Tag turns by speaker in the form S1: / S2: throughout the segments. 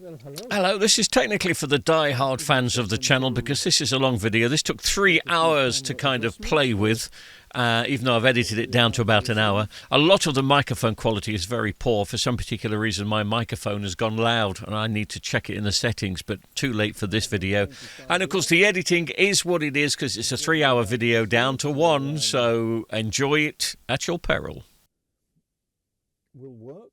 S1: Well, hello.
S2: Hello, this is technically for the die-hard fans of the channel because this is a long video. This took 3 hours to kind of play with, even though I've edited it down to about an hour. A lot of the microphone quality is very poor. For some particular reason, my microphone has gone loud and I need to check it in the settings, but too late for this video. And of course, the editing is what it is because it's a 3-hour video down to 1, so enjoy it at your peril.
S1: Will work.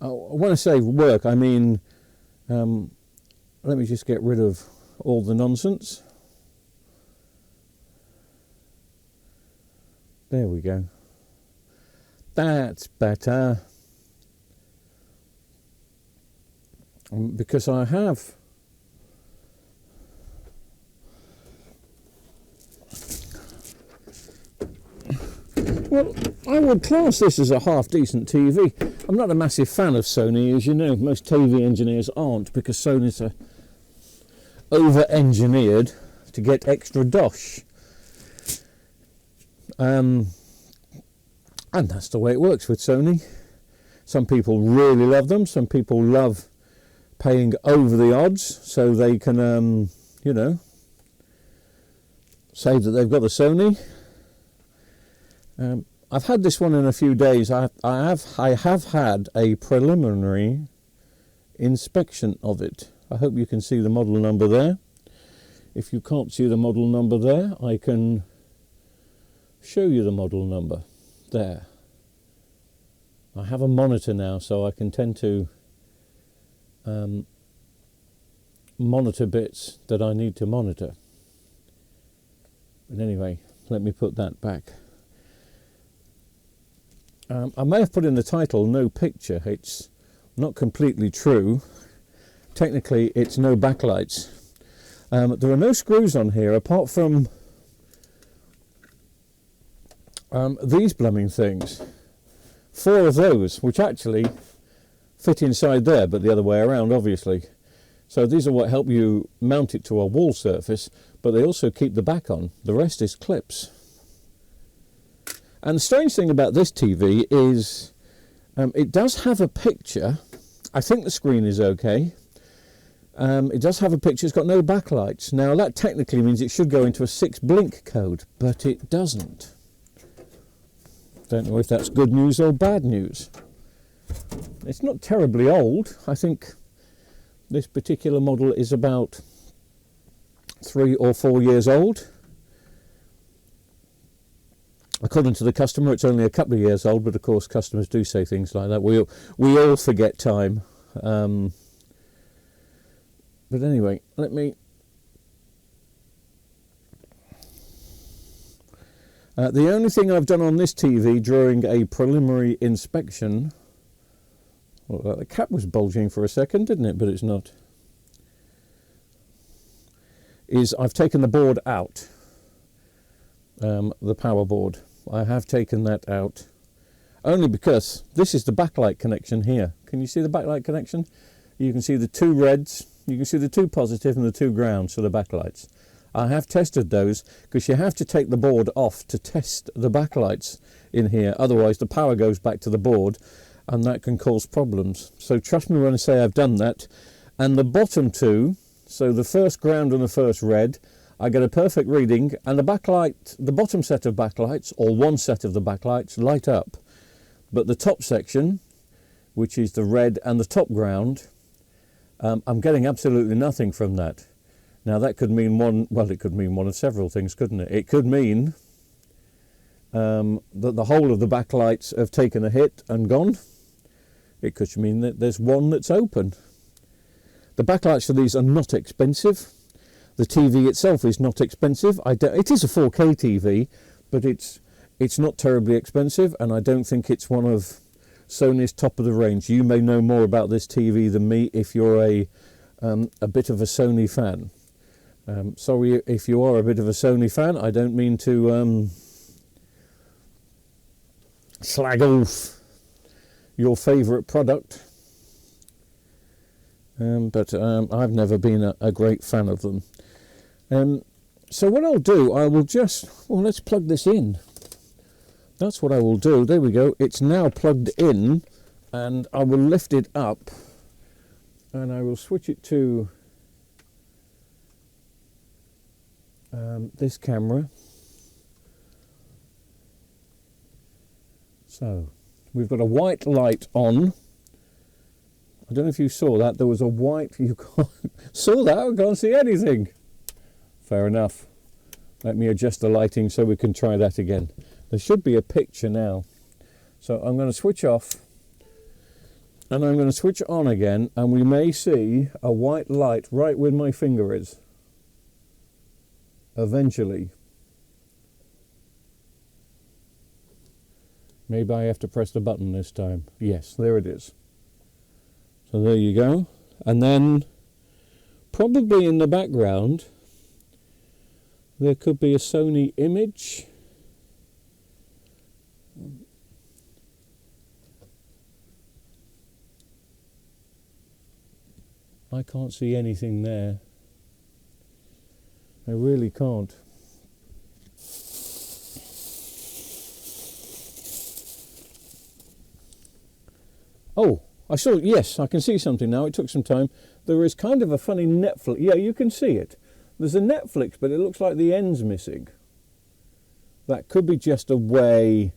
S3: Oh, when I say work, I mean, let me just get rid of all the nonsense. There we go. That's better. Because I have well, I would class this as a half-decent TV. I'm not a massive fan of Sony, as you know. Most TV engineers aren't, because Sony's are over-engineered to get extra dosh. And that's the way it works with Sony. Some people really love them. Some people love paying over the odds so they can, you know, say that they've got a Sony. I've had this one in a few days. I have had a preliminary inspection of it. I hope you can see the model number there. If you can't see the model number there, I can show you the model number there. I have a monitor now, so I can tend to monitor bits that I need to monitor. But anyway, let me put that back. I may have put in the title no picture. It's not completely true. Technically it's no backlights. There are no screws on here apart from these blooming things. 4 of those, which actually fit inside there, but the other way around obviously. So these are what help you mount it to a wall surface, but they also keep the back on. The rest is clips. And the strange thing about this TV is it does have a picture. I think the screen is okay. It does have a picture. It's got no backlights. Now that technically means it should go into a 6 blink code, but it doesn't. Don't know if that's good news or bad news. It's not terribly old. I think this particular model is about 3 or 4 years old. According to the customer, it's only a couple of years old, but of course customers do say things like that. We all forget time. But anyway, let me... the only thing I've done on this TV during a preliminary inspection... Well, the cap was bulging for a second, didn't it? But it's not. Is I've taken the board out. The power board. I have taken that out only because this is the backlight connection here. Can you see the backlight connection? You can see the 2 reds, you can see the 2 positive and the 2 grounds for the backlights. I have tested those because you have to take the board off to test the backlights in here, otherwise the power goes back to the board and that can cause problems. So trust me when I say I've done that. And the bottom 2, so the first ground and the first red, I get a perfect reading, and the backlight, the bottom set of backlights, or one set of the backlights, light up. But the top section, which is the red and the top ground, I'm getting absolutely nothing from that. Now that could mean it could mean one of several things, couldn't it? It could mean that the whole of the backlights have taken a hit and gone. It could mean that there's one that's open. The backlights for these are not expensive. The TV itself is not expensive. It is a 4K TV, but it's not terribly expensive, and I don't think it's one of Sony's top of the range. You may know more about this TV than me if you're a bit of a Sony fan. Sorry if you are a bit of a Sony fan. I don't mean to slag off your favourite product, but I've never been a great fan of them. So what I'll do, I will just, well, let's plug this in. That's what I will do. There we go. It's now plugged in and I will lift it up and I will switch it to this camera. So we've got a white light on. I don't know if you saw that. There was a white... You saw that? I can't see anything. Fair enough. Let me adjust the lighting so we can try that again. There should be a picture now. So I'm going to switch off and I'm going to switch on again, and we may see a white light right where my finger is. Eventually. Maybe I have to press the button this time. Yes, there it is. So there you go. And then probably in the background there could be a Sony image. I can't see anything there. I really can't. Oh, I saw, yes, I can see something now. It took some time. There is kind of a funny Netflix. Yeah, you can see it. There's a Netflix, but it looks like the end's missing. That could be just a way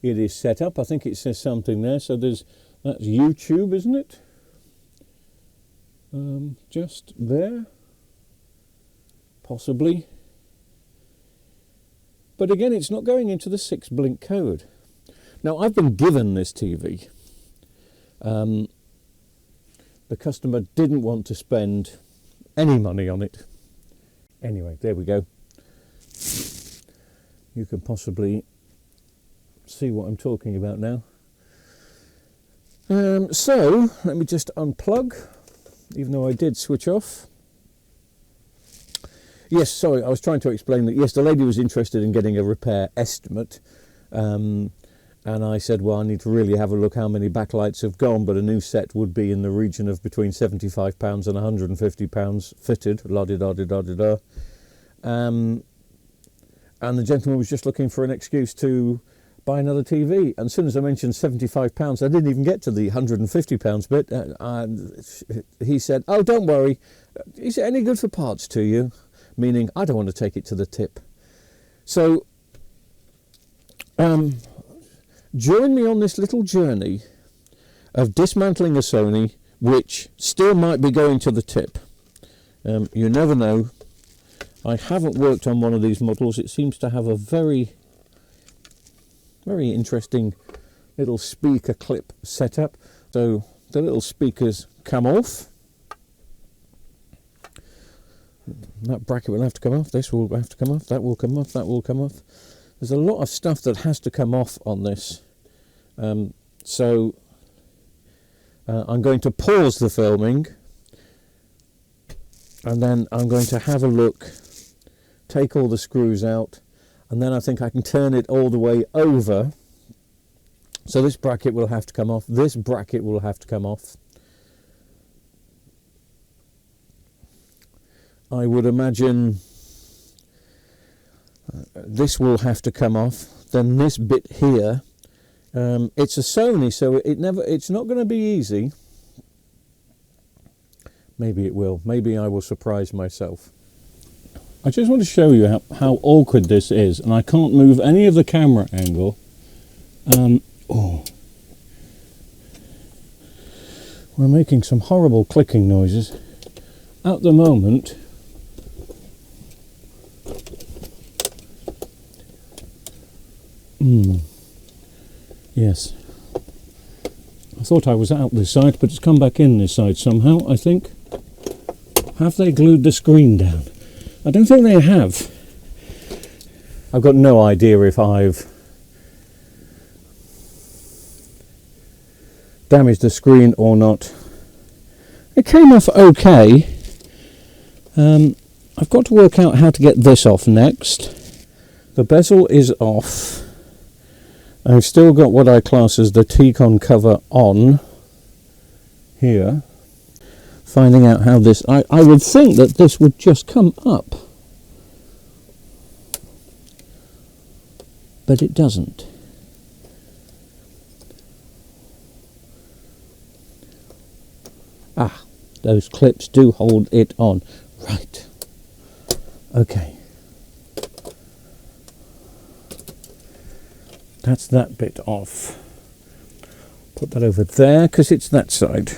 S3: it is set up. I think it says something there. So that's YouTube, isn't it? Just there. Possibly. But again, it's not going into the 6-blink code. Now, I've been given this TV. The customer didn't want to spend any money on it. Anyway, there we go. You can possibly see what I'm talking about now. So, let me just unplug, even though I did switch off. Yes, sorry, I was trying to explain that, yes, the lady was interested in getting a repair estimate. And I said, well, I need to really have a look how many backlights have gone, but a new set would be in the region of between £75 and £150 fitted, la-di-da-di-da-di-da. And the gentleman was just looking for an excuse to buy another TV. And as soon as I mentioned £75, I didn't even get to the £150 bit. He said, oh, don't worry, is it any good for parts to you? Meaning, I don't want to take it to the tip. So, join me on this little journey of dismantling a Sony, which still might be going to the tip. You never know. I haven't worked on one of these models. It seems to have a very, very interesting little speaker clip setup. So the little speakers come off. That bracket will have to come off. This will have to come off. That will come off. That will come off. There's a lot of stuff that has to come off on this. So I'm going to pause the filming and then I'm going to have a look, take all the screws out, and then I think I can turn it all the way over. So this bracket will have to come off. This bracket will have to come off. I would imagine this will have to come off. Then this bit here, it's a Sony, so it's not going to be easy. Maybe it will. Maybe I will surprise myself. I just want to show you how awkward this is, and I can't move any of the camera angle. We're making some horrible clicking noises. At the moment, yes. I thought I was out this side, but it's come back in this side somehow, I think. Have they glued the screen down? I don't think they have. I've got no idea if I've damaged the screen or not. It came off okay. I've got to work out how to get this off next. The bezel is off. I've still got what I class as the T-con cover on here. Finding out how this... I would think that this would just come up. But it doesn't. Ah, those clips do hold it on. Right. Okay. That's that bit off. Put that over there because it's that side.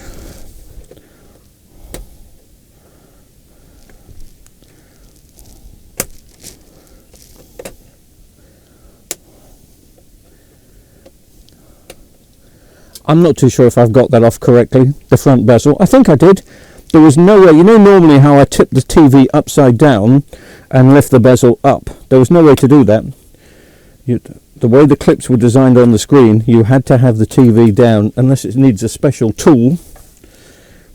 S3: I'm not too sure if I've got that off correctly, the front bezel. I think I did. There was no way, you know normally how I tip the TV upside down and lift the bezel up. There was no way to do that. The way the clips were designed on the screen, you had to have the TV down unless it needs a special tool.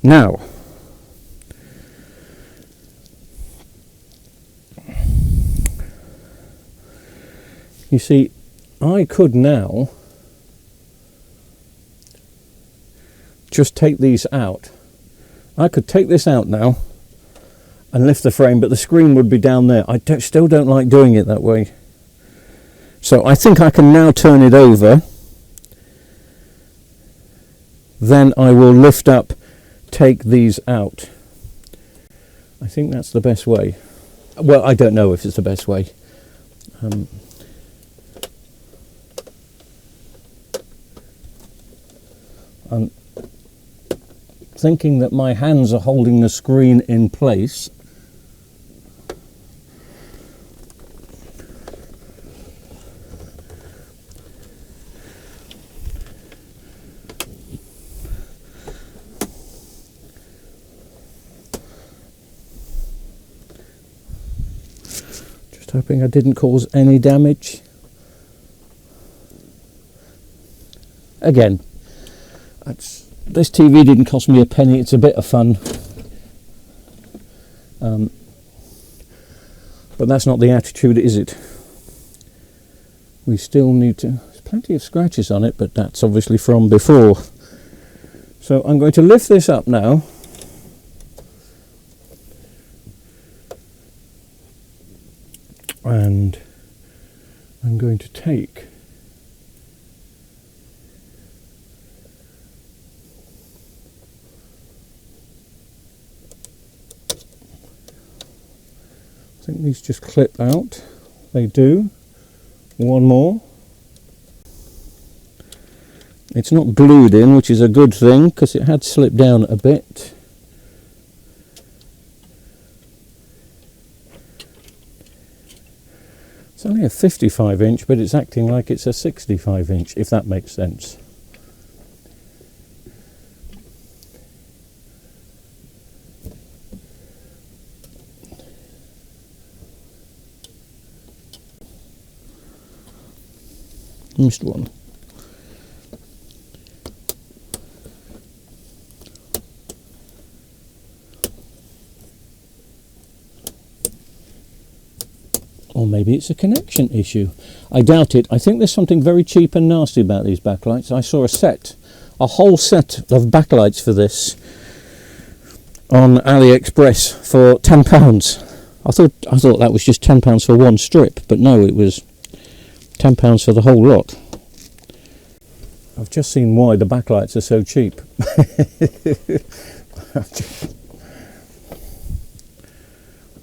S3: Now, you see, I could now just take these out. I could take this out now and lift the frame, but the screen would be down there. I still don't like doing it that way. So I think I can now turn it over. Then I will lift up, take these out. I think that's the best way. Well, I don't know if it's the best way. I'm thinking that my hands are holding the screen in place. Just hoping I didn't cause any damage. Again, this TV didn't cost me a penny. It's a bit of fun, but that's not the attitude, is it? We still need to, there's plenty of scratches on it, but that's obviously from before. So I'm going to lift this up now, and I'm going to take I think these just clip out. They do. One more. It's not glued in, which is a good thing because it had slipped down a bit. It's only a 55 inch, but it's acting like it's a 65 inch, if that makes sense. Missed one. Or maybe it's a connection issue. I doubt it. I think there's something very cheap and nasty about these backlights. I saw a whole set of backlights for this on AliExpress for £10. I thought that was just £10 for one strip, but no, it was £10 for the whole lot. I've just seen why the backlights are so cheap.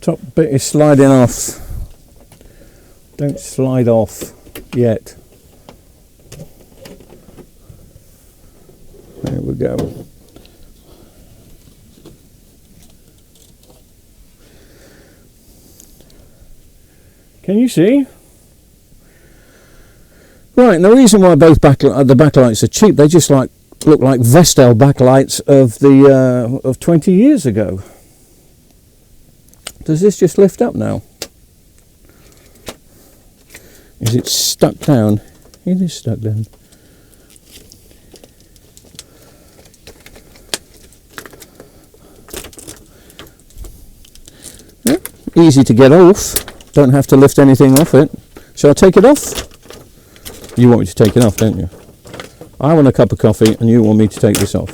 S3: Top bit is sliding off. Don't slide off yet. There we go. Can you see? Right, and the reason why both the backlights are cheap, they just look like Vestel backlights of 20 years ago. Does this just lift up now? Is it stuck down? It is stuck down. Yeah, easy to get off. Don't have to lift anything off it. Shall I take it off? You want me to take it off, don't you? I want a cup of coffee and you want me to take this off.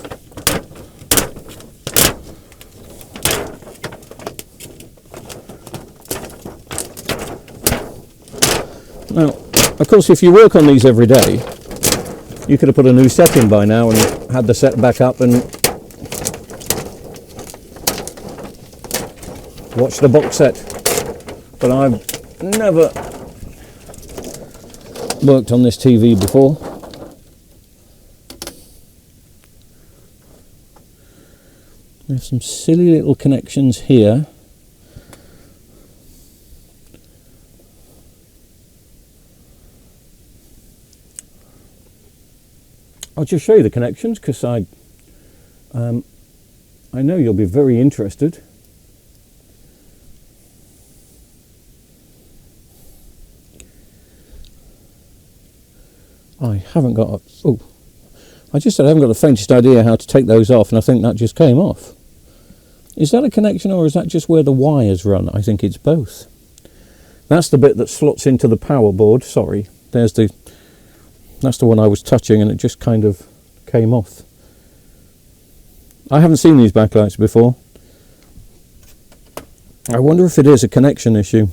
S3: Now, of course, if you work on these every day, you could have put a new set in by now and had the set back up and watch the box set. But I've never worked on this TV before. There's some silly little connections here. I'll just show you the connections because I know you'll be very interested. I haven't got a, I just said I haven't got the faintest idea how to take those off, and I think that just came off. Is that a connection or is that just where the wires run? I think it's both. That's the bit that slots into the power board. Sorry, that's the one I was touching and it just kind of came off. I haven't seen these backlights before. I wonder if it is a connection issue.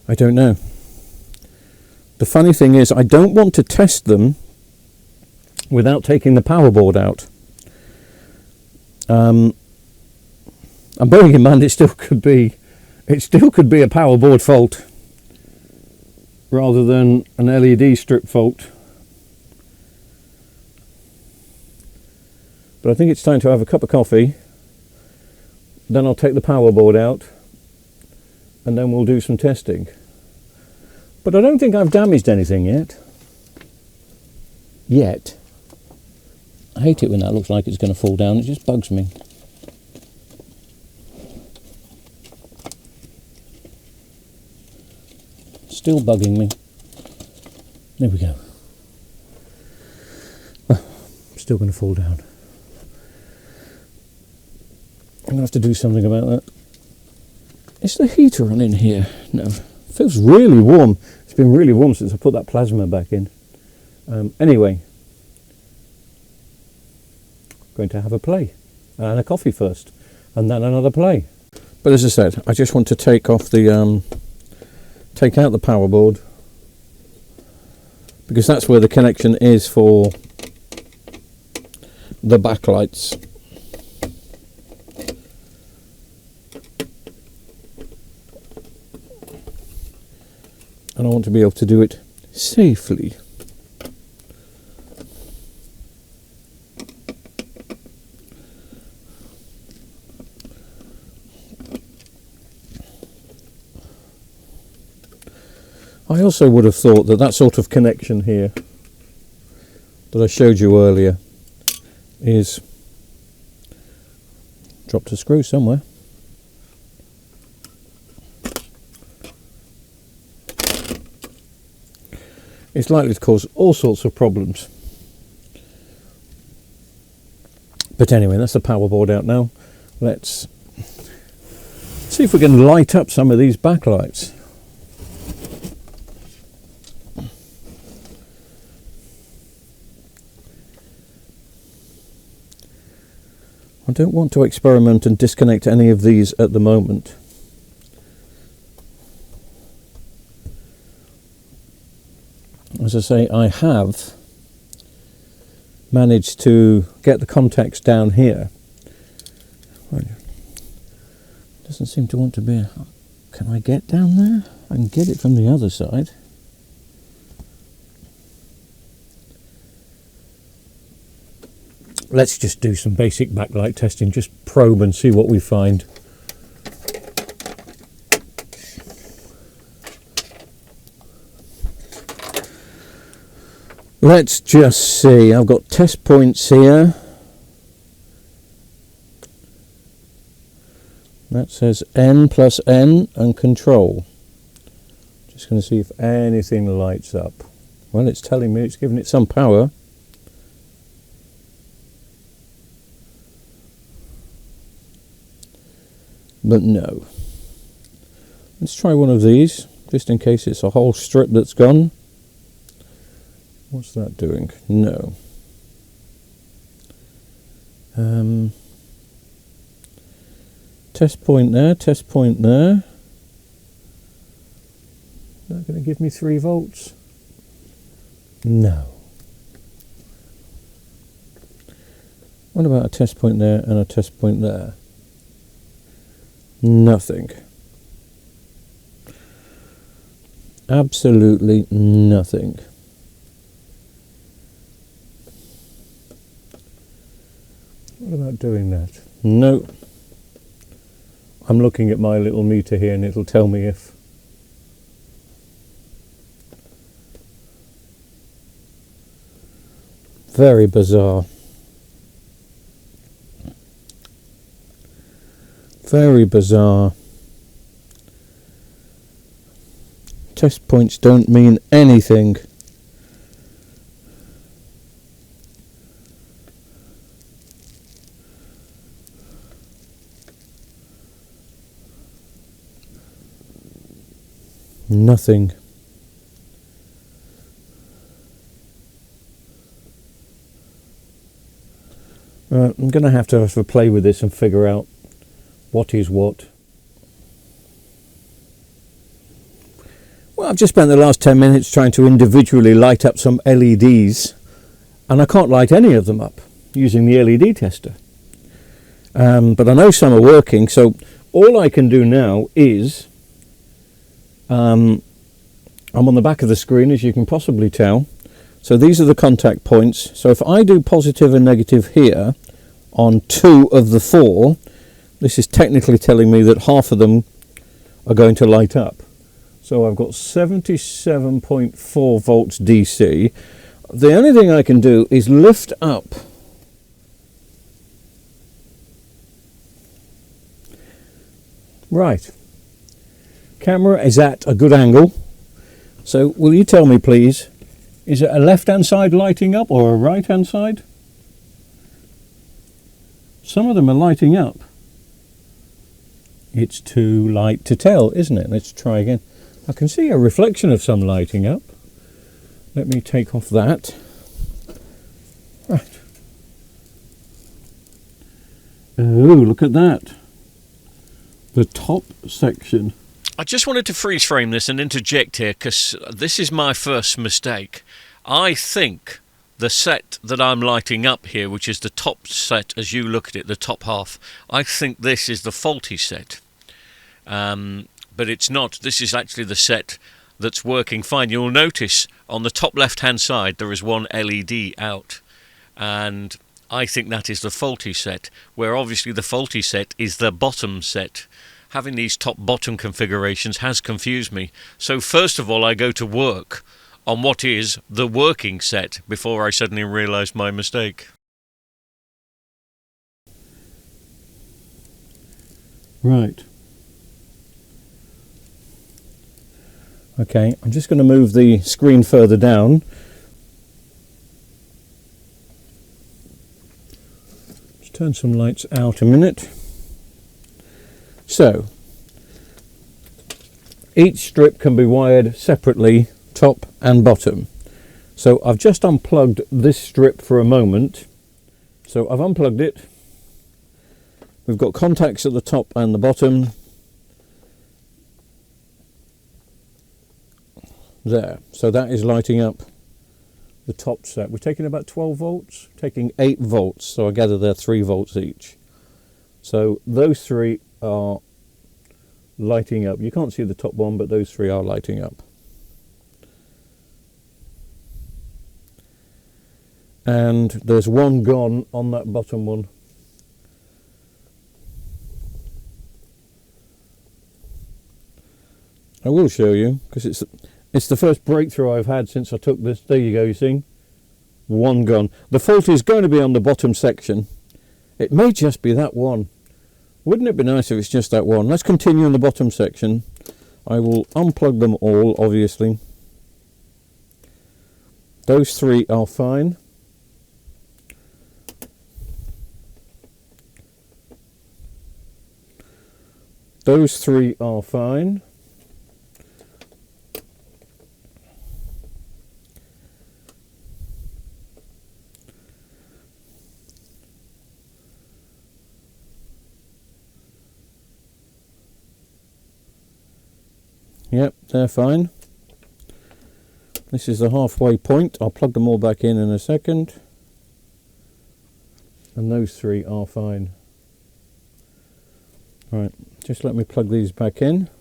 S3: I don't know. The funny thing is, I don't want to test them without taking the power board out. And bearing in mind, it still could be a power board fault rather than an LED strip fault. But I think it's time to have a cup of coffee. Then I'll take the power board out, and then we'll do some testing. But I don't think I've damaged anything yet. I hate it when that looks like it's going to fall down. It just bugs me. Still bugging me. There we go. Still going to fall down. I'm going to have to do something about that. Is the heater on in here? No. It feels really warm. It's been really warm since I put that plasma back in. Anyway, going to have a play and a coffee first, and then another play. But as I said, I just want to take off the take out the power board, because that's where the connection is for the backlights. And I want to be able to do it safely. I also would have thought that that sort of connection here that I showed you earlier is dropped a screw somewhere. It's likely to cause all sorts of problems. But anyway, that's the power board out now. Let's see if we can light up some of these backlights. I don't want to experiment and disconnect any of these at the moment. As I say, I have managed to get the contacts down here. Doesn't seem to want to be. Can I get down there? I can get it from the other side. Let's just do some basic backlight testing, just probe and see what we find. Let's just see, I've got test points here. That says N plus N and control. Just going to see if anything lights up. Well, it's telling me it's giving it some power. But no. Let's try one of these, just in case it's a whole strip that's gone. What's that doing? No. test point there, test point there. Is that going to give me 3 volts? No. What about a test point there and a test point there? Nothing. Absolutely nothing. What about doing that? No. I'm looking at my little meter here and it'll tell me if. Very bizarre. Very bizarre. Test points don't mean anything. Nothing. I'm going to have to play with this and figure out what is what. Well, I've just spent the last 10 minutes trying to individually light up some LEDs, and I can't light any of them up using the LED tester. But I know some are working, so all I can do now is I'm on the back of the screen, as you can possibly tell. So these are the contact points. So if I do positive and negative here on 2 of the 4, this is technically telling me that half of them are going to light up. So I've got 77.4 volts DC. The only thing I can do is lift up right. Camera is at a good angle. So will you tell me please, is it a left-hand side lighting up or a right-hand side? Some of them are lighting up. It's too light to tell, isn't it? Let's try again. I can see a reflection of some lighting up. Let me take off that. Right. Oh, look at that. The top section.
S2: I just wanted to freeze frame this and interject here because this is my first mistake. I think the set that I'm lighting up here, which is the top set as you look at it, the top half, I think this is the faulty set. But it's not. This is actually the set that's working fine. You'll notice on the top left hand side there is one LED out, and I think that is the faulty set, where obviously the faulty set is the bottom set. Having these top bottom configurations has confused me. So first of all I go to work on what is the working set before I suddenly realise my mistake.
S3: Right. Okay, I'm just going to move the screen further down. Let's turn some lights out a minute. So, each strip can be wired separately, top and bottom. So I've just unplugged this strip for a moment. So I've unplugged it. We've got contacts at the top and the bottom. There, so that is lighting up the top set. We're taking about 12 volts, taking 8 volts, so I gather they're 3 volts each. So those 3 are lighting up. You can't see the top one, but those 3 are lighting up. And there's one gone on that bottom one. I will show you, because it's the first breakthrough I've had since I took this. There you go, you see? One gone. The fault is going to be on the bottom section. It may just be that one. Wouldn't it be nice if it's just that one? Let's continue in the bottom section. I will unplug them all, obviously. Those 3 are fine. Those 3 are fine. Yep, they're fine. This is the halfway point. I'll plug them all back in a second. And those 3 are fine. Right, just let me plug these back in.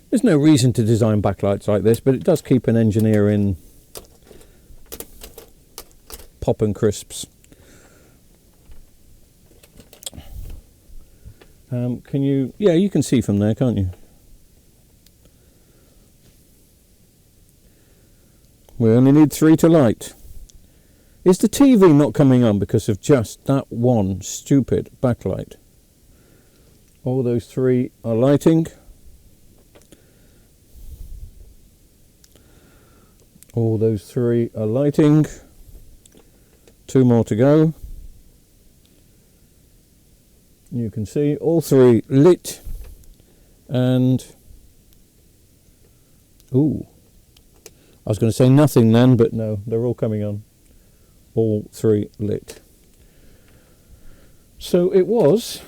S3: There's no reason to design backlights like this, but it does keep an engineer in pop and crisps. Can you? Yeah, you can see from there, can't you? We only need 3 to light. Is the TV not coming on because of just that one stupid backlight? All those 3 are lighting. All those 3 are lighting. 2 more to go. You can see all 3 lit. And ooh, I was going to say nothing then, but no, they're all coming on. All 3 lit. So it was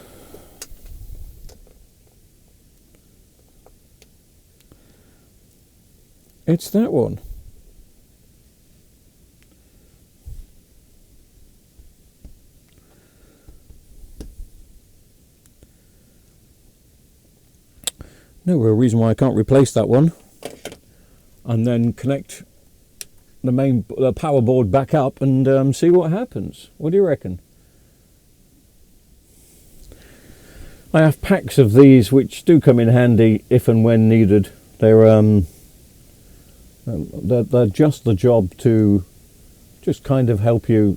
S3: it's that one. No real reason why I can't replace that one and then connect the power board back up and see what happens. What do you reckon? I have packs of these which do come in handy if and when needed. They're just the job to just kind of help you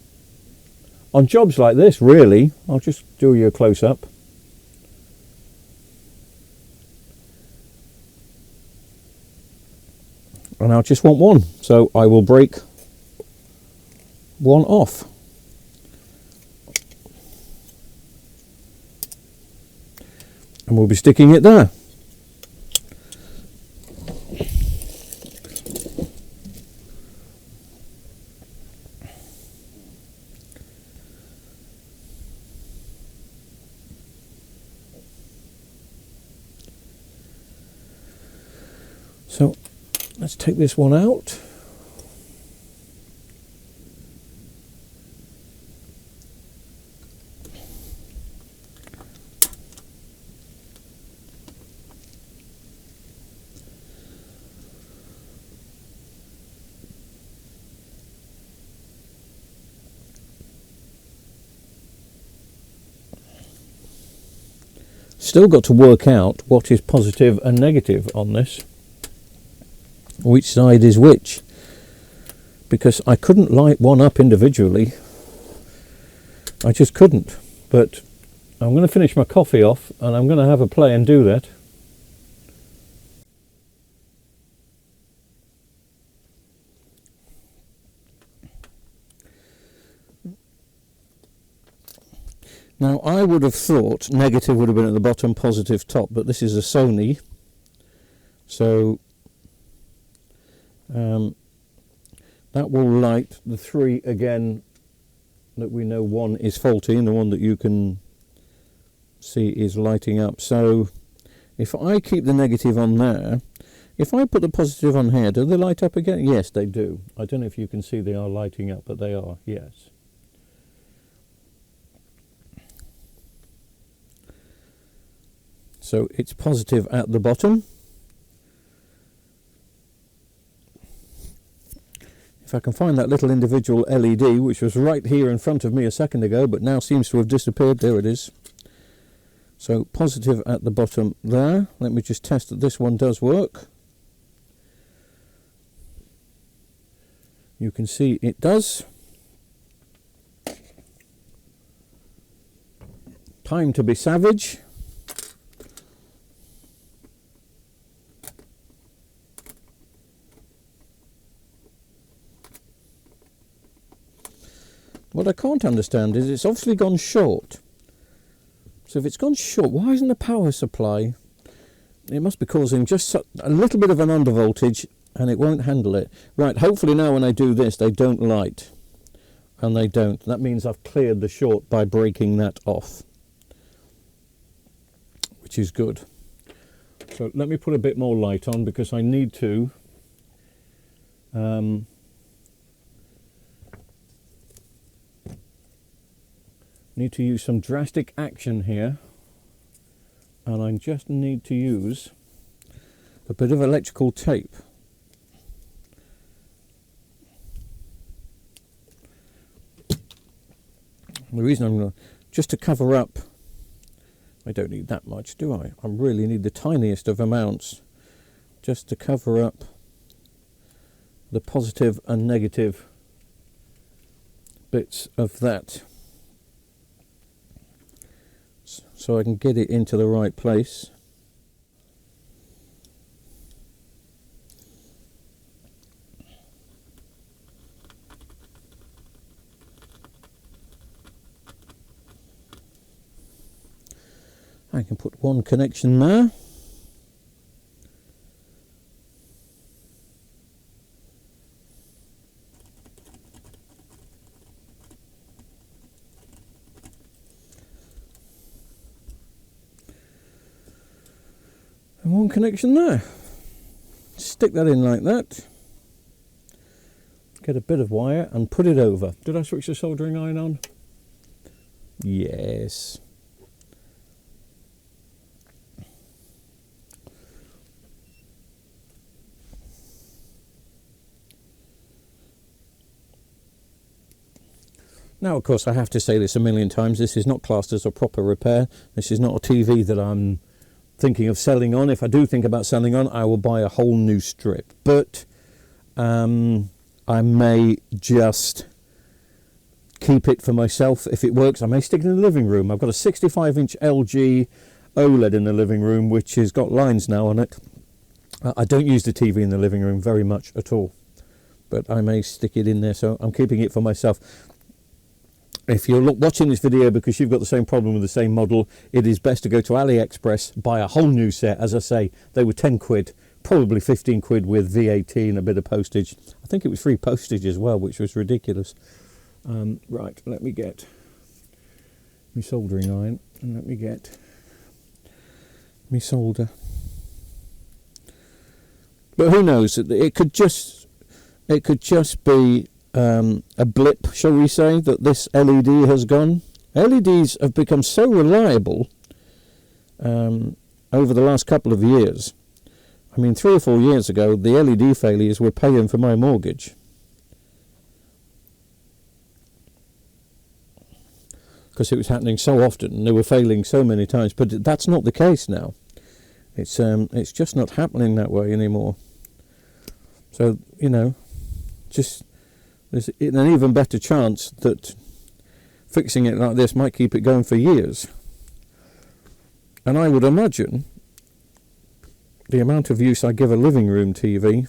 S3: on jobs like this, really. I'll just do you a close-up. And I just want one, so I will break one off. And we'll be sticking it there. So let's take this one out. Still got to work out what is positive and negative on this. Which side is which, because I couldn't light one up individually. I just couldn't. But I'm going to finish my coffee off and I'm going to have a play and do that. Now I would have thought negative would have been at the bottom, positive top, but this is a Sony, so that will light the 3 again that we know one is faulty and the one that you can see is lighting up. So if I keep the negative on there, if I put the positive on here, do they light up again? Yes, they do. I don't know if you can see they are lighting up, but they are, yes. So it's positive at the bottom. If I can find that little individual LED, which was right here in front of me a second ago, but now seems to have disappeared. There it is. So positive at the bottom there. Let me just test that this one does work. You can see it does. Time to be savage. What I can't understand is it's obviously gone short. So if it's gone short, why isn't the power supply? It must be causing just a little bit of an undervoltage and it won't handle it. Right, hopefully now when I do this they don't light. and they don't. That means I've cleared the short by breaking that off, which is good. So let me put a bit more light on, because I need to use some drastic action here, and I just need to use a bit of electrical tape. The reason I'm going to, just to cover up, I don't need that much, do I? I really need the tiniest of amounts, just to cover up the positive and negative bits of that, so I can get it into the right place. I can put one connection there. And one connection there. Stick that in like that. Get a bit of wire and put it over. Did I switch the soldering iron on? Yes. Now, of course, I have to say this a million times. This is not classed as a proper repair. This is not a TV that I'm thinking of selling on. If I do think about selling on, I will buy a whole new strip. But I may just keep it for myself. If it works, I may stick it in the living room. I've got a 65-inch LG OLED in the living room, which has got lines now on it. I don't use the TV in the living room very much at all, but I may stick it in there, so I'm keeping it for myself. If you're watching this video because you've got the same problem with the same model, it is best to go to AliExpress, buy a whole new set. As I say, they were 10 quid, probably 15 quid with VAT and a bit of postage. I think it was free postage as well, which was ridiculous. Right, let me get my soldering iron, and let me get my solder. But who knows? It could just be a blip, shall we say, that this LED has gone. LEDs have become so reliable over the last couple of years. I mean, 3 or 4 years ago, the LED failures were paying for my mortgage. Because it was happening so often, and they were failing so many times. But that's not the case now. It's just not happening that way anymore. So, you know, just there's an even better chance that fixing it like this might keep it going for years. And I would imagine the amount of use I give a living room TV,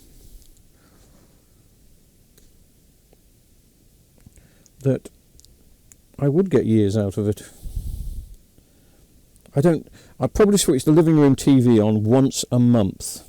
S3: that I would get years out of it. I probably switch the living room TV on once a month.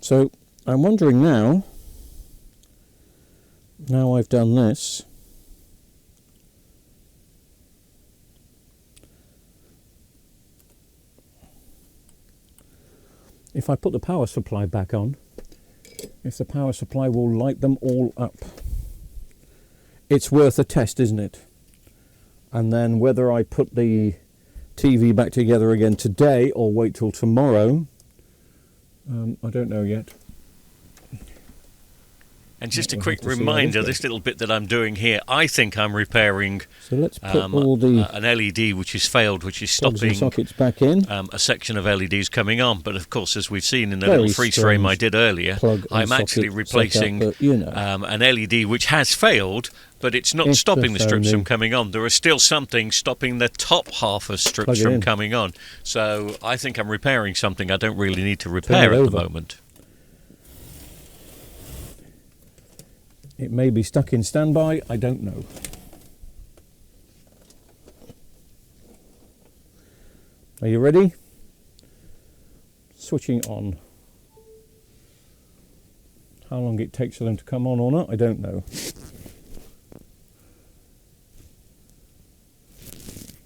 S3: So I'm wondering now I've done this, if I put the power supply back on, if the power supply will light them all up. It's worth a test, isn't it? And then whether I put the TV back together again today or wait till tomorrow, I don't know yet.
S2: And just a
S3: We'll
S2: quick
S3: have to see how
S2: reminder,
S3: this
S2: this little bit that I'm doing here, I think I'm repairing
S3: So let's put all the
S2: an LED which has failed, which is
S3: plugs and
S2: stopping
S3: sockets back in.
S2: a section of LEDs coming on. But of course, as we've seen in the
S3: Very
S2: little freeze frame I did earlier,
S3: plug and
S2: I'm actually
S3: socket
S2: replacing
S3: setup, but, you know.
S2: an LED which has failed, but it's not
S3: It's
S2: stopping
S3: the
S2: the strips
S3: Sony.
S2: from coming on. There is still something stopping the top half of strips
S3: Plug it
S2: from
S3: in.
S2: coming on. So I think I'm repairing something I don't really need to
S3: Turn
S2: repair
S3: it
S2: at the
S3: over.
S2: moment.
S3: It may be stuck in standby, I don't know. Are you ready? Switching on. How long it takes for them to come on or not, I don't know.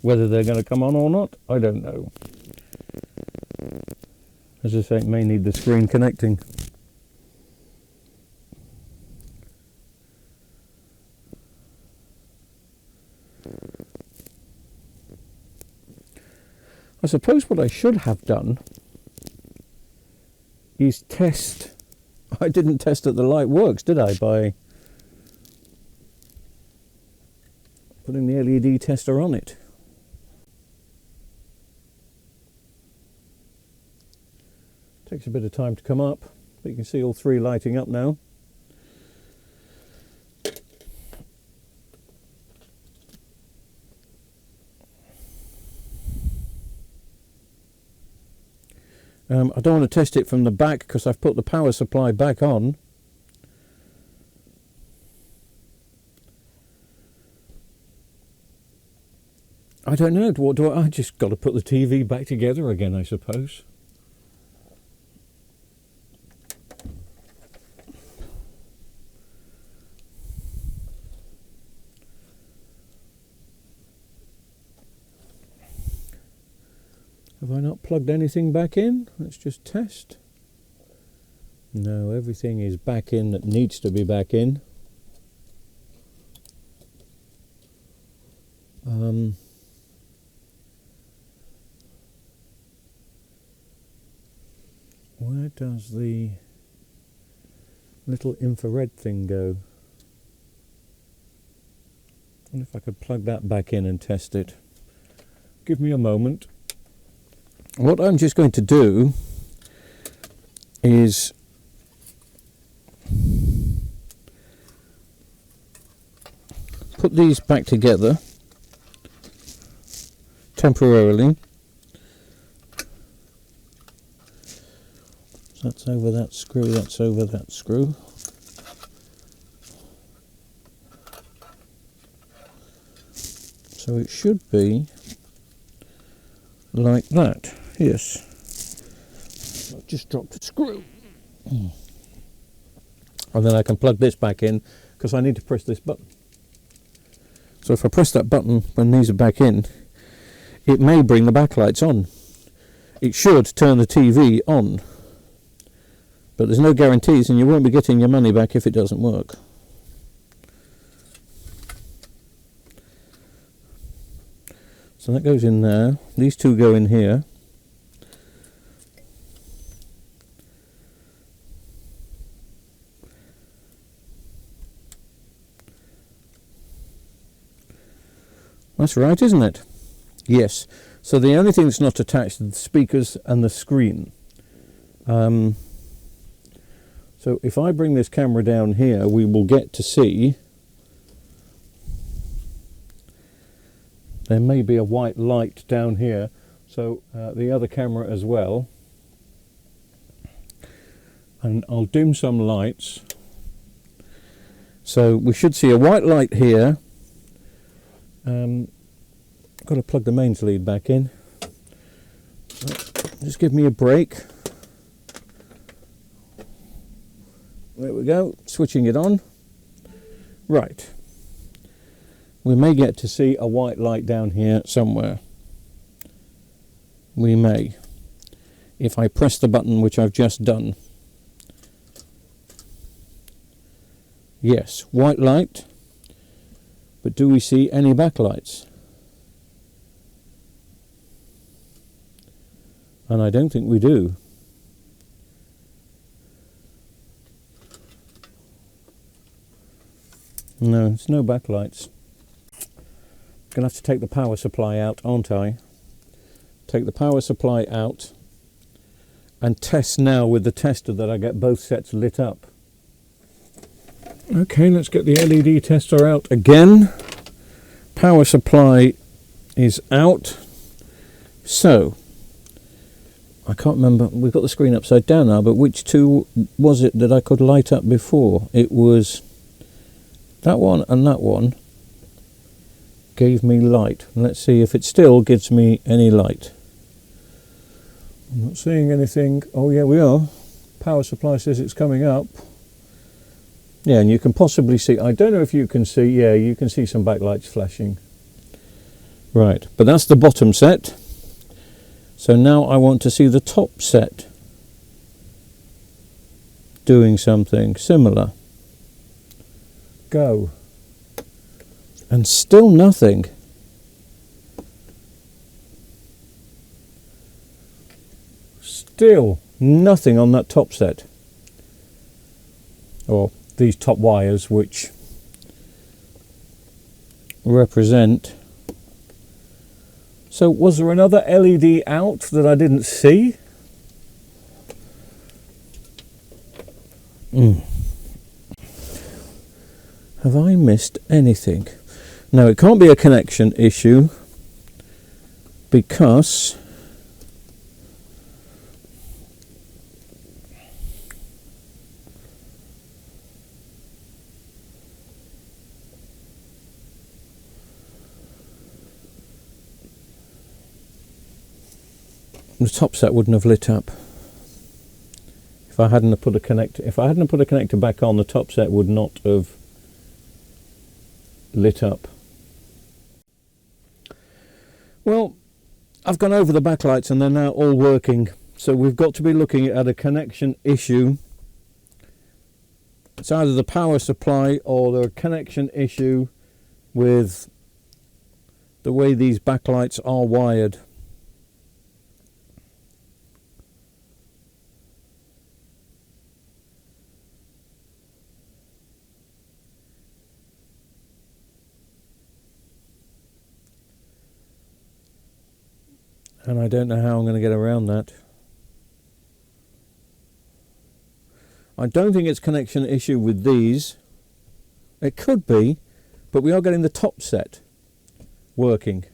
S3: Whether they're going to come on or not, I don't know. As I say, it may need the screen connecting. I suppose what I should have done is test. I didn't test that the light works, did I? By putting the LED tester on it. Takes a bit of time to come up, but you can see all three lighting up now. I don't want to test it from the back because I've put the power supply back on. I don't know, what do I just got to put the TV back together again, I suppose. Have I not plugged anything back in? Let's just test. No, everything is back in that needs to be back in. Where does the little infrared thing go? I wonder if I could plug that back in and test it. Give me a moment. What I'm just going to do is put these back together temporarily. That's over that screw, that's over that screw. So it should be like that, yes. I've just dropped a screw. And then I can plug this back in because I need to press this button. So if I press that button when these are back in, it may bring the backlights on. It should turn the TV on. But there's no guarantees and you won't be getting your money back if it doesn't work. So that goes in there. These two go in here. That's right, isn't it? Yes. So the only thing that's not attached is the speakers and the screen. So if I bring this camera down here, we will get to see. There may be a white light down here, so the other camera as well. And I'll dim some lights. So we should see a white light here. Got to plug the mains lead back in. Just give me a break. There we go, switching it on. Right. We may get to see a white light down here somewhere. We may. If I press the button, which I've just done. Yes, white light. But do we see any backlights? And I don't think we do. No, it's no backlights. Gonna have to take the power supply out, aren't I? Take the power supply out and test now with the tester that I get both sets lit up. Okay, let's get the LED tester out again. Power supply is out. So, I can't remember, we've got the screen upside down now, but which two was it that I could light up before? It was that one and that one gave me light. Let's see if it still gives me any light. I'm not seeing anything. Oh yeah, we are. Power supply says it's coming up. Yeah, and you can possibly see, I don't know if you can see, yeah, you can see some backlights flashing. Right, but that's the bottom set. So now I want to see the top set doing something similar. Go. And still nothing. Still nothing on that top set. Or these top wires, which represent. So was there another LED out that I didn't see? Have I missed anything? No, it can't be a connection issue because the top set wouldn't have lit up. If I hadn't put a connector back on, the top set would not have lit up. Well, I've gone over the backlights and they're now all working. So we've got to be looking at a connection issue. It's either the power supply or the connection issue with the way these backlights are wired. And I don't know how I'm going to get around that. I don't think it's connection issue with these. It could be, but we are getting the top set working.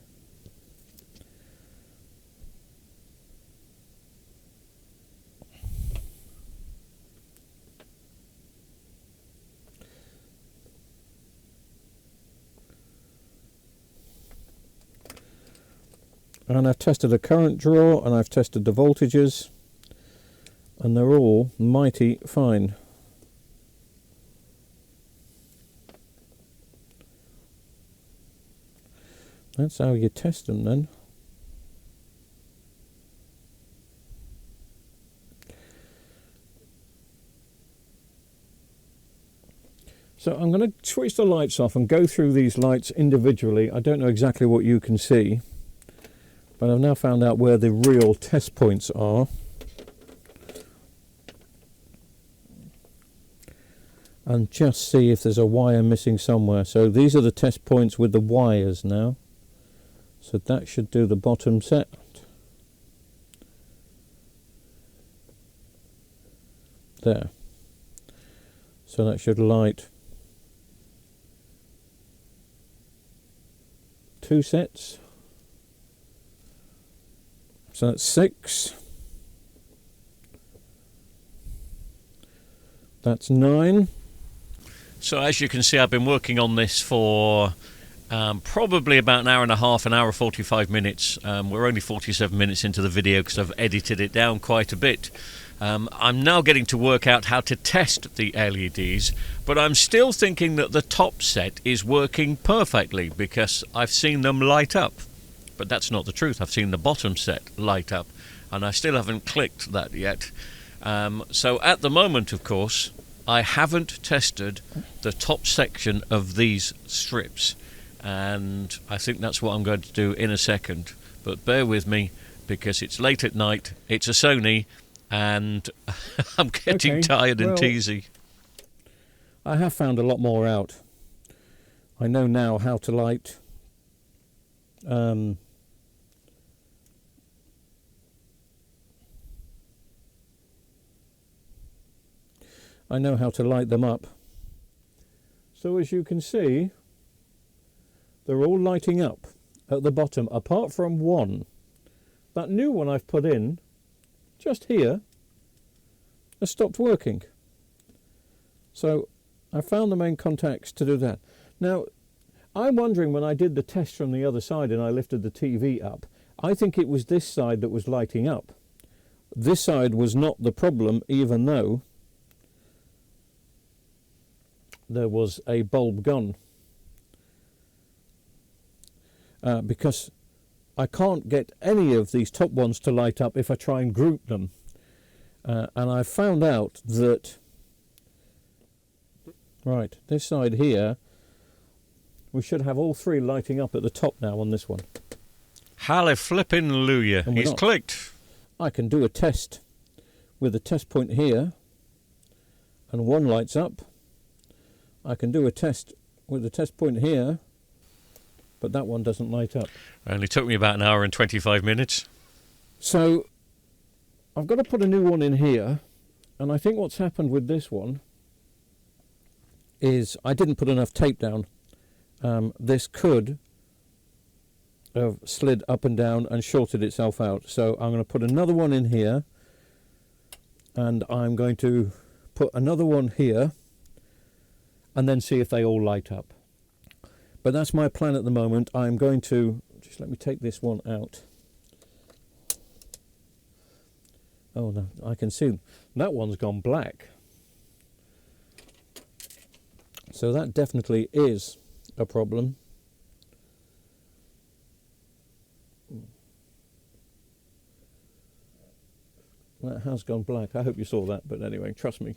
S3: And I've tested a current draw and I've tested the voltages and they're all mighty fine. That's how you test them then. So I'm going to switch the lights off and go through these lights individually. I don't know exactly what you can see, but I've now found out where the real test points are. And just see if there's a wire missing somewhere. So these are the test points with the wires now. So that should do the bottom set. There. So that should light 2 sets. So that's 6. That's 9.
S2: So as you can see, I've been working on this for probably about an hour and a half, an hour 45 minutes. We're only 47 minutes into the video because I've edited it down quite a bit. I'm now getting to work out how to test the LEDs, but I'm still thinking that the top set is working perfectly because I've seen them light up. But that's not the truth. I've seen the bottom set light up and I still haven't clicked that yet. So at the moment, of course, I haven't tested the top section of these strips, and I think that's what I'm going to do in a second. But bear with me because it's late at night, it's a Sony, and I'm getting tired and teasy.
S3: I have found a lot more out. I know now how to light I know how to light them up. So as you can see, they're all lighting up at the bottom, apart from one. That new one I've put in, just here, has stopped working. So I found the main contacts to do that. Now, I'm wondering, when I did the test from the other side and I lifted the TV up, I think it was this side that was lighting up. This side was not the problem, even though there was a bulb gone. Because I can't get any of these top ones to light up if I try and group them. And I found out that, right, this side here, we should have all three lighting up at the top now on this one.
S2: Hallelujah. He's clicked.
S3: I can do a test with the test point here, and one lights up. I can do a test with the test point here, but that one doesn't light up.
S2: Only took me about an hour and 25 minutes.
S3: So I've got to put a new one in here, and I think what's happened with this one is I didn't put enough tape down. This could have slid up and down and shorted itself out. So I'm going to put another one in here, and I'm going to put another one here, and then see if they all light up. But that's my plan at the moment. I'm going to, just let me take this one out. Oh no, I can see that one's gone black. So that definitely is a problem. That has gone black. I hope you saw that, but anyway, trust me.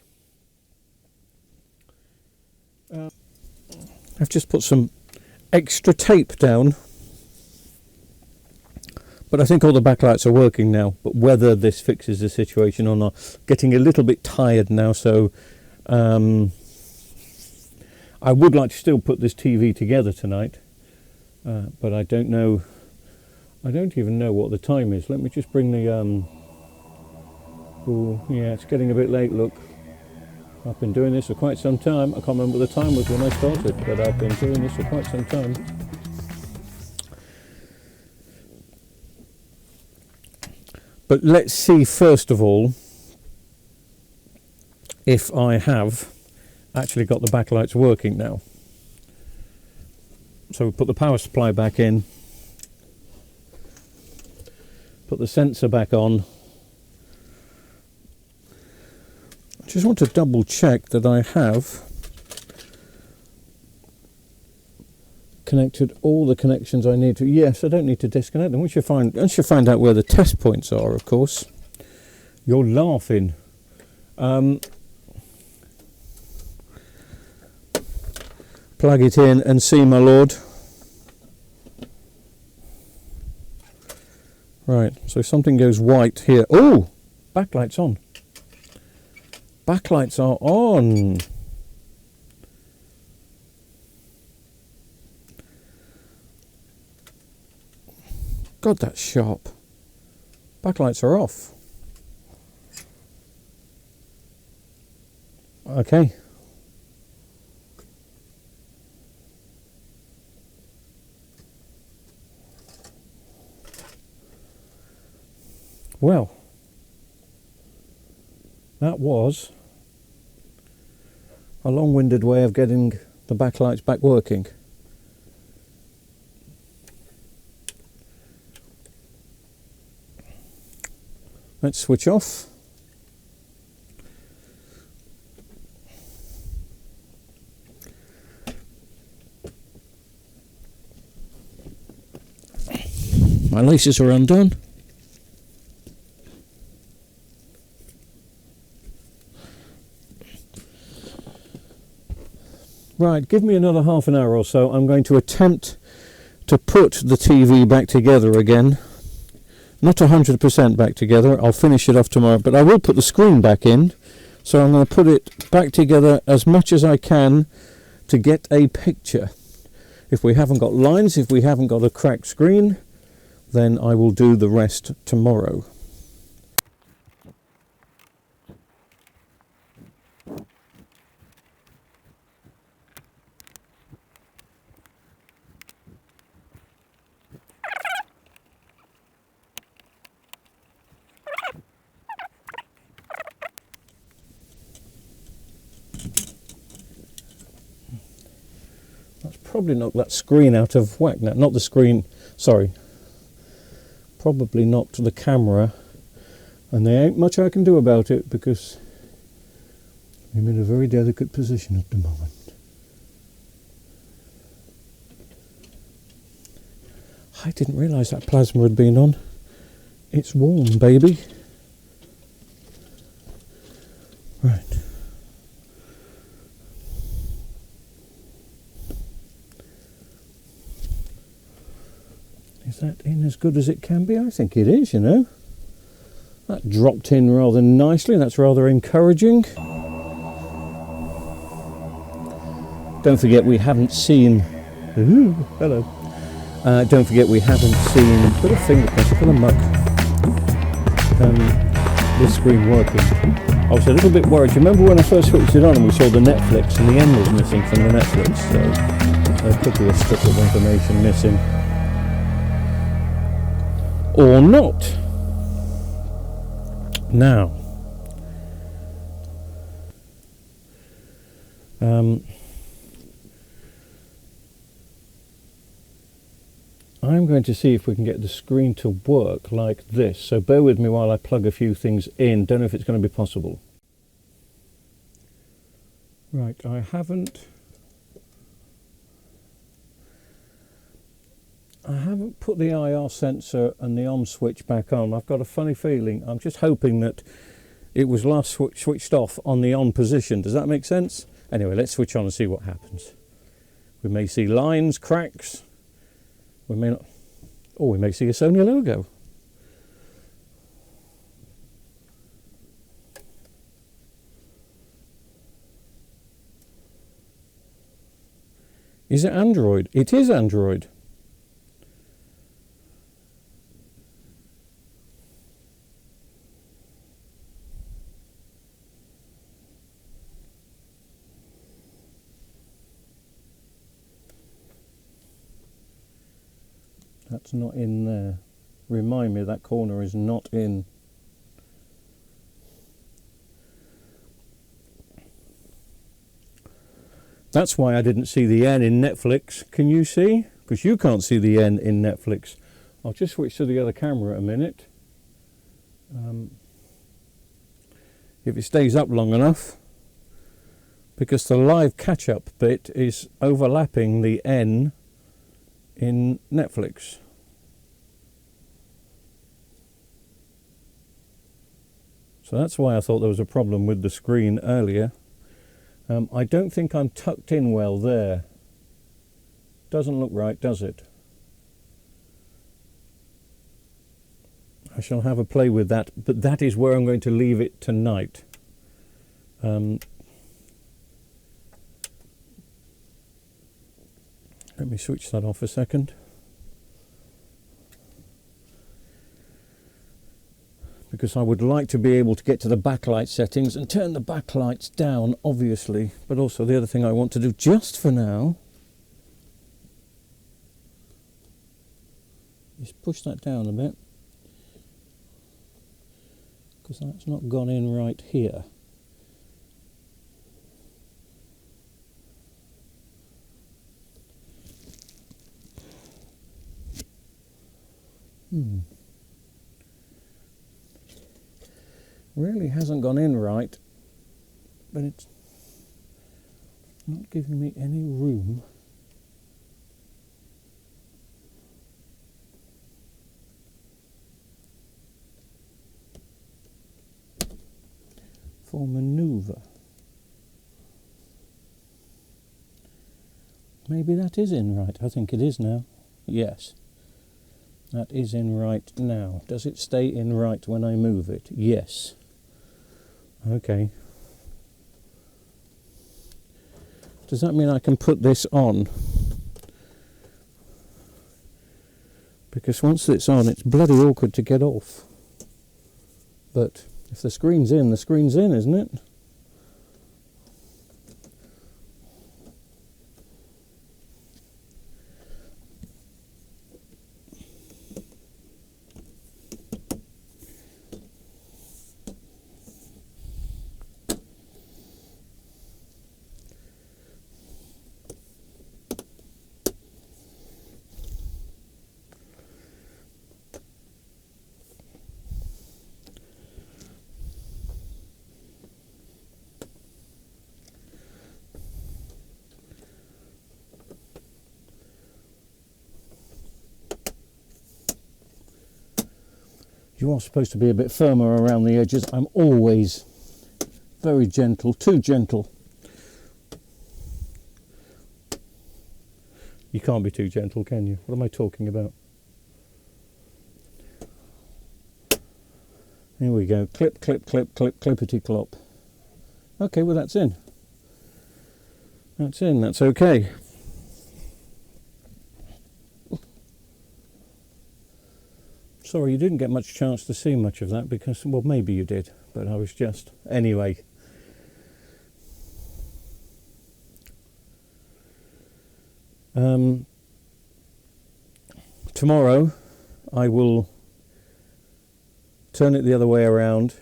S3: I've just put some extra tape down, but I think all the backlights are working now. But whether this fixes the situation or not, getting a little bit tired now, so I would like to still put this TV together tonight, but I don't know. I don't even know what the time is. Let me just bring the oh yeah, it's getting a bit late, look. I've been doing this for quite some time. I can't remember what the time was when I started, but I've been doing this for quite some time. But let's see first of all if I have actually got the backlights working now. So we put the power supply back in, put the sensor back on. I just want to double check that I have connected all the connections I need to. Yes, I don't need to disconnect them. Once you find out where the test points are, of course. You're laughing. Plug it in and see, my lord. Right, so something goes white here. Oh, backlight's on. Backlights are on. God, that's sharp. Backlights are off. Okay. Well, that was a long-winded way of getting the backlights back working. Let's switch off. My laces are undone. Right, give me another half an hour or so. I'm going to attempt to put the TV back together again. Not 100% back together. I'll finish it off tomorrow, but I will put the screen back in. So I'm going to put it back together as much as I can to get a picture. If we haven't got lines, if we haven't got a cracked screen, then I will do the rest tomorrow. That's probably knocked that screen out of whack now. Not the screen, sorry. Probably knocked the camera. And there ain't much I can do about it because I'm in a very delicate position at the moment. I didn't realise that plasma had been on. It's warm, baby. Right. Is that in as good as it can be? I think it is, you know. That dropped in rather nicely. That's rather encouraging. Don't forget we haven't seen... Ooh, hello. Don't forget we haven't seen... Put a fingerprint, put a muck. This screen working. I was a little bit worried. You remember when I first switched it on and we saw the Netflix and the N was missing from the Netflix? So there could be a strip of information missing. Or not. Now, I'm going to see if we can get the screen to work like this. So bear with me while I plug a few things in. Don't know if it's going to be possible. Right, I haven't put the IR sensor and the on switch back on. I've got a funny feeling. I'm just hoping that it was last switched off on the on position. Does that make sense? Anyway, let's switch on and see what happens. We may see lines, cracks. We may not. Or we may see a Sony logo. Is it Android? It is Android. That's not in there. Remind me that corner is not in. That's why I didn't see the N in Netflix. Can you see? Because you can't see the N in Netflix. I'll just switch to the other camera a minute. If it stays up long enough. Because the live catch-up bit is overlapping the N in Netflix. So that's why I thought there was a problem with the screen earlier. I don't think I'm tucked in well there. Doesn't look right, does it? I shall have a play with that, but that is where I'm going to leave it tonight. Let me switch that off a second. Because I would like to be able to get to the backlight settings and turn the backlights down, obviously. But also the other thing I want to do just for now is push that down a bit. Because that's not gone in right here. Really hasn't gone in right, but it's not giving me any room for manoeuvre. Maybe that is in right. I think it is now. Yes. That is in right now. Does it stay in right when I move it? Yes. Okay. Does that mean I can put this on because once it's on, it's bloody awkward to get off. But if the screen's in, isn't it? You are supposed to be a bit firmer around the edges. I'm always very gentle, too gentle. You can't be too gentle, can you? What am I talking about? Here we go. Clip, clip, clip, clip, clippity clop. Okay, well that's in. That's in, that's okay. Sorry, you didn't get much chance to see much of that because, well, maybe you did, but I was just... Anyway. Tomorrow I will turn it the other way around,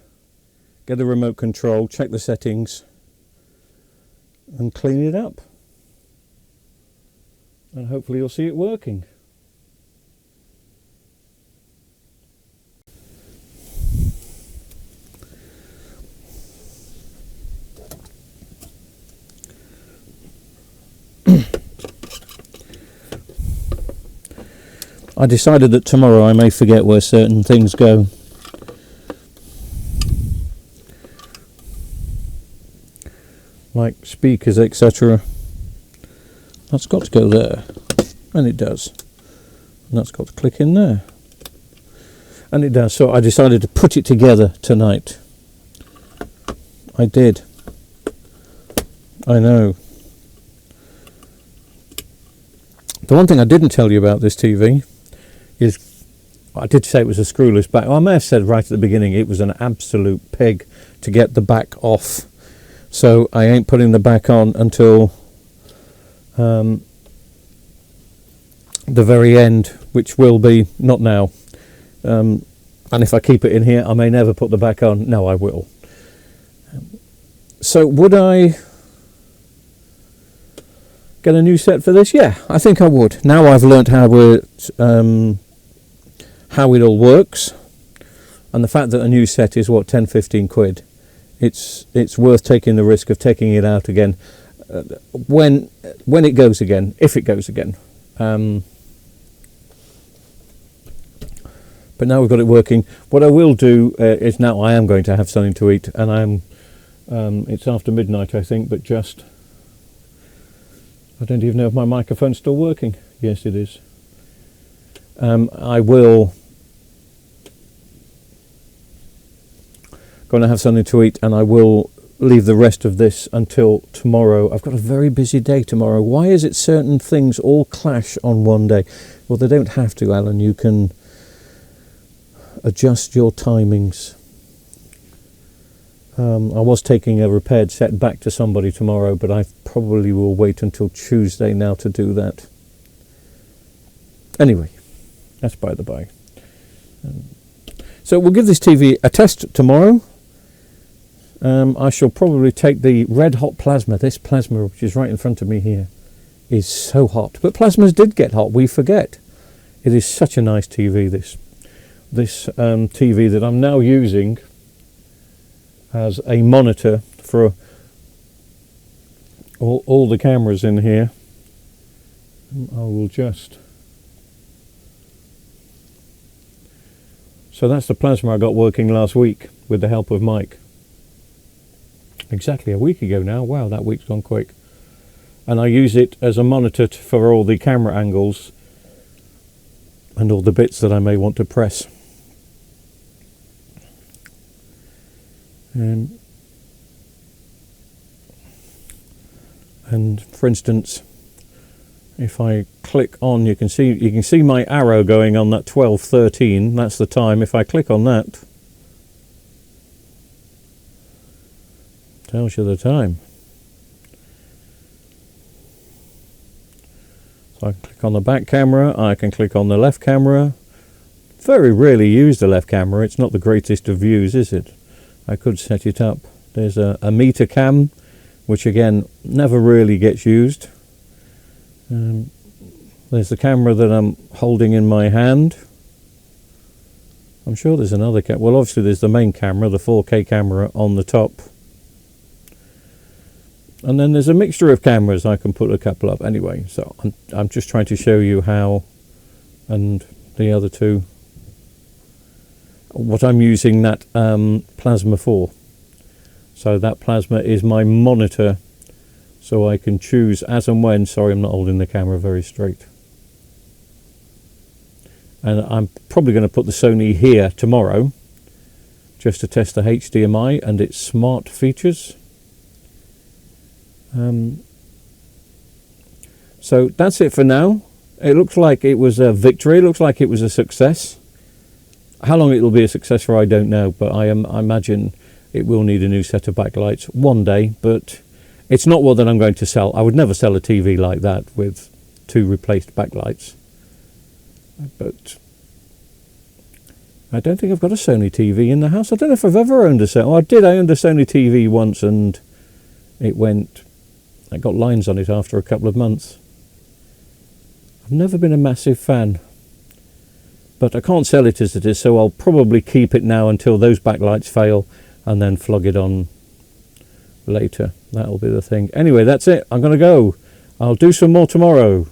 S3: get the remote control, check the settings and clean it up. And hopefully you'll see it working. I decided that tomorrow I may forget where certain things go. Like speakers, etc. That's got to go there. And it does. And that's got to click in there. And it does. So I decided to put it together tonight. I did. I know. The one thing I didn't tell you about this TV is, I did say it was a screwless back. Well, I may have said right at the beginning it was an absolute pig to get the back off. So I ain't putting the back on until the very end, which will be not now. And if I keep it in here, I may never put the back on. No, I will. So would I get a new set for this? Yeah, I think I would. Now I've learnt how it all works, and the fact that a new set is what, 10-15 quid, it's worth taking the risk of taking it out again when it goes again, if it goes again. But now we've got it working. What I will do is, now I am going to have something to eat, and it's after midnight I think, but just, I don't even know if my microphone's still working. Yes, it is. I will going to have something to eat, and I will leave the rest of this until tomorrow. I've got a very busy day tomorrow. Why is it certain things all clash on one day? Well, they don't have to, Alan. You can adjust your timings. I was taking a repaired set back to somebody tomorrow, but I probably will wait until Tuesday now to do that. Anyway, that's by the by. So we'll give this TV a test tomorrow. I shall probably take the red hot plasma. This plasma, which is right in front of me here, is so hot. But plasmas did get hot, we forget. It is such a nice TV, this TV that I'm now using as a monitor for all the cameras in here. I will just... So that's the plasma I got working last week with the help of Mike. Exactly a week ago now. Wow, that week's gone quick. And I use it as a monitor for all the camera angles and all the bits that I may want to press. And for instance, if I click on, you can see my arrow going on that 12:13. That's the time. If I click on that, tells you the time. So I can click on the back camera, I can click on the left camera. Very rarely use the left camera, it's not the greatest of views, is it? I could set it up. There's a meter cam, which again never really gets used. There's the camera that I'm holding in my hand. I'm sure there's another camera. Well, obviously there's the main camera, the 4K camera on the top. And then there's a mixture of cameras. I can put a couple up anyway. So I'm just trying to show you how, and the other two, what I'm using that plasma for. So that plasma is my monitor, so I can choose as and when. Sorry, I'm not holding the camera very straight. And I'm probably going to put the Sony here tomorrow, just to test the HDMI and its smart features. So that's it for now. It looks like it was a victory. It looks like it was a success. How long it will be a success for, I don't know, but I imagine it will need a new set of backlights one day, but it's not one that I'm going to sell. I would never sell a TV like that with 2 replaced backlights. But I don't think I've got a Sony TV in the house. I don't know if I've ever owned a Sony. Oh, I did. I owned a Sony TV once, and I got lines on it after a couple of months. I've never been a massive fan, but I can't sell it as it is, so I'll probably keep it now until those backlights fail and then flog it on later. That'll be the thing. Anyway, that's it. I'm going to go. I'll do some more tomorrow.